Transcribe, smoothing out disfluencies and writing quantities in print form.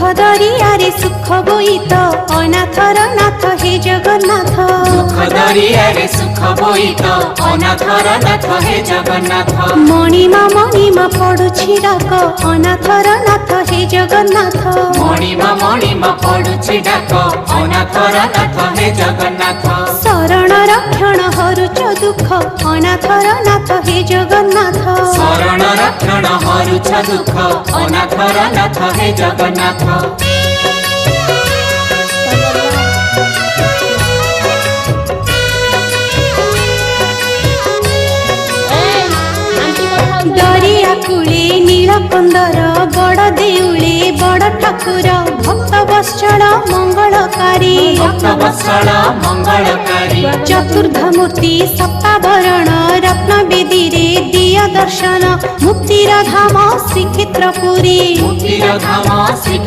दरियारे सुख बोईत अनाथर नाथ हे जगन्नाथ। दुख दरियारे सुख बोईत अनाथर नाथ हे जगन्नाथ। मणिमा पड़ुछि डाक अनाथर नाथ हे जगन्नाथ। मणिमा पड़ुछि डाक अनाथर नाथ हे जगन्नाथ। शरण रक्षण हरुच दुख अनाथर नाथ हे जगन्नाथ। शरण रक्षण हरुच दुख अनाथर नाथ हे जगन्नाथ। दरिया कूले नीलकंदर बड़ देउले बड़ ठाकुर भक्त वत्सल मंगलकारी। भक्त वत्सल मंगलकारी। चतुर्धमूर्ति सप्तावरण रत्न बेदी रे दिया दर्शन मुक्तिर धाम श्रीक्षेत्रपुरी। मुक्तिर धाम श्री